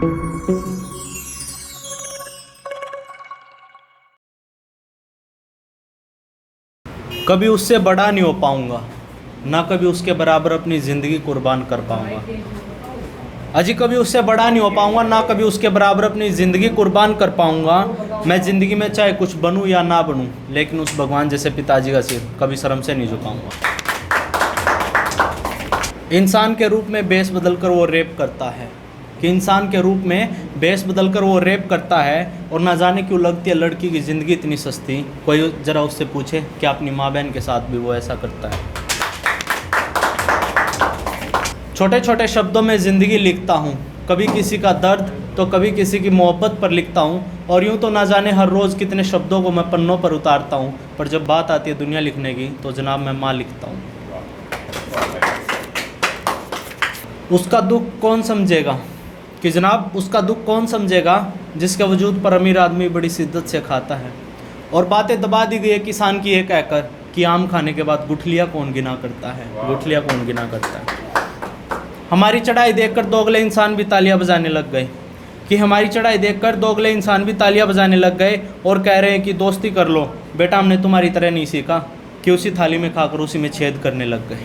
कभी उससे बड़ा नहीं हो पाऊंगा, ना कभी उसके बराबर अपनी ज़िंदगी कुर्बान कर पाऊंगा। अजी कभी उससे बड़ा नहीं हो पाऊंगा, ना कभी उसके बराबर अपनी ज़िंदगी कुर्बान कर पाऊंगा। मैं ज़िंदगी में चाहे कुछ बनूं या ना बनूं, लेकिन उस भगवान जैसे पिताजी का सिर कभी शर्म से नहीं झुकाऊंगा। इंसान के रूप में भेष बदल कर वो रेप करता है, कि इंसान के रूप में भेष बदल कर वो रेप करता है, और ना जाने क्यों लगती है लड़की की ज़िंदगी इतनी सस्ती। कोई ज़रा उससे पूछे कि अपनी माँ बहन के साथ भी वो ऐसा करता है। छोटे छोटे शब्दों में ज़िंदगी लिखता हूँ, कभी किसी का दर्द तो कभी किसी की मोहब्बत पर लिखता हूँ, और यूँ तो ना जाने हर रोज़ कितने शब्दों को मैं पन्नों पर उतारता हूँ, पर जब बात आती है दुनिया लिखने की तो जनाब मैं माँ लिखता हूँ। उसका दुख कौन समझेगा, कि जनाब उसका दुख कौन समझेगा जिसके वजूद पर अमीर आदमी बड़ी शिद्दत से खाता है। और बातें दबा दी गई है किसान की ये कहकर कि आम खाने के बाद गुठलियाँ कौन गिना करता है, गुठलियाँ कौन गिना करता है। हमारी चढ़ाई देखकर दोगले इंसान भी तालियां बजाने लग गए, कि हमारी चढ़ाई देखकर दोगले इंसान भी तालियां बजाने लग गए, और कह रहे हैं कि दोस्ती कर लो बेटा, हमने तुम्हारी तरह नहीं सीखा, कि उसी थाली में खाकर उसी में छेद करने लग गए।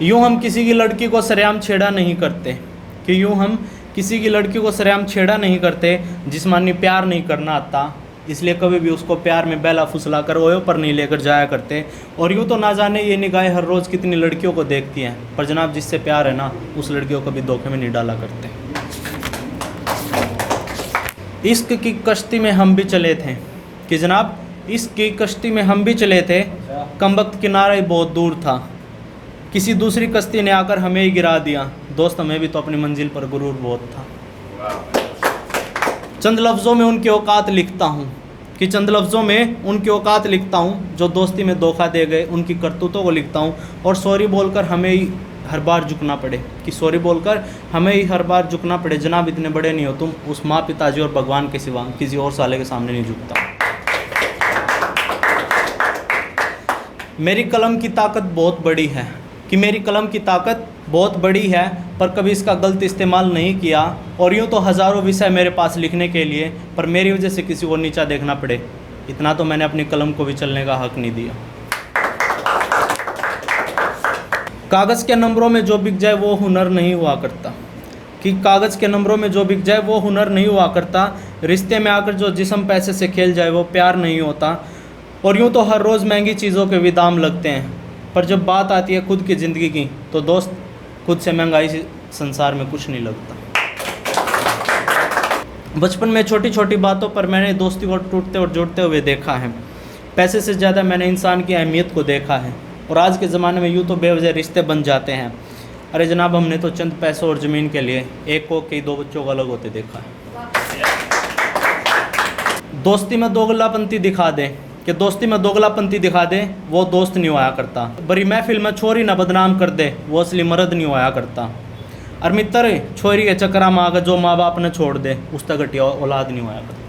यूँ हम किसी की लड़की को सरेआम छेड़ा नहीं करते, कि यूँ हम किसी की लड़की को सरेआम छेड़ा नहीं करते, जिस्मानी प्यार नहीं करना आता, इसलिए कभी भी उसको प्यार में बैला फुसला कर ओयो पर नहीं लेकर जाया करते। और यूँ तो ना जाने ये निगाहें हर रोज़ कितनी लड़कियों को देखती हैं, पर जनाब जिससे प्यार है ना उस लड़कियों को कभी धोखे में नहीं डाला करते। इश्क की कश्ती में हम भी चले थे, कि जनाब इश्क की कश्ती में हम भी चले थे, कमबख्त किनारा ही बहुत दूर था, किसी दूसरी कश्ती ने आकर हमें ही गिरा दिया, दोस्त हमें भी तो अपनी मंजिल पर गुरूर बहुत था। चंद लफ्ज़ों में उनकी औकात लिखता हूँ, कि चंद लफ्ज़ों में उनकी औकात लिखता हूँ, जो दोस्ती में धोखा दे गए उनकी करतूतों को लिखता हूँ। और सॉरी बोलकर हमें ही हर बार झुकना पड़े, कि सॉरी बोलकर हमें ही हर बार झुकना पड़े, जनाब इतने बड़े नहीं हो तुम, उस माँ पिताजी और भगवान के सिवा किसी और साले के सामने नहीं झुकता। मेरी कलम की ताकत बहुत बड़ी है, कि मेरी कलम की ताकत बहुत बड़ी है, पर कभी इसका गलत इस्तेमाल नहीं किया। और यूँ तो हज़ारों विषय मेरे पास लिखने के लिए, पर मेरी वजह से किसी को नीचा देखना पड़े, इतना तो मैंने अपनी कलम को भी चलने का हक नहीं दिया। कागज़ के नंबरों में जो बिक जाए वो हुनर नहीं हुआ करता, कि कागज़ के नंबरों में जो बिक जाए वो हुनर नहीं हुआ करता। रिश्ते में आकर जो जिस्म पैसे से खेल जाए वो प्यार नहीं होता। और यूँ तो हर रोज़ महंगी चीज़ों के भी दाम लगते हैं, पर जब बात आती है खुद की ज़िंदगी की तो दोस्त खुद से महंगाई से संसार में कुछ नहीं लगता। बचपन में छोटी छोटी बातों पर मैंने दोस्ती को टूटते और जुड़ते हुए देखा है, पैसे से ज़्यादा मैंने इंसान की अहमियत को देखा है। और आज के ज़माने में यूँ तो बेवजह रिश्ते बन जाते हैं। अरे जनाब हमने तो चंद पैसों और ज़मीन के लिए एक को कई दो बच्चों को अलग होते देखा है। दोस्ती में दोगलापंती दिखा दे, कि दोस्ती में दोगलापंती दिखा दे वो दोस्त नहीं होया करता। बड़ी महफिल में छोरी ना बदनाम कर दे वो असली मर्द नहीं होया करता। और मित्र छोरी के चक्कर में आकर जो माँ बाप ने छोड़ दे उस तक घटिया औलाद नहीं होया करता।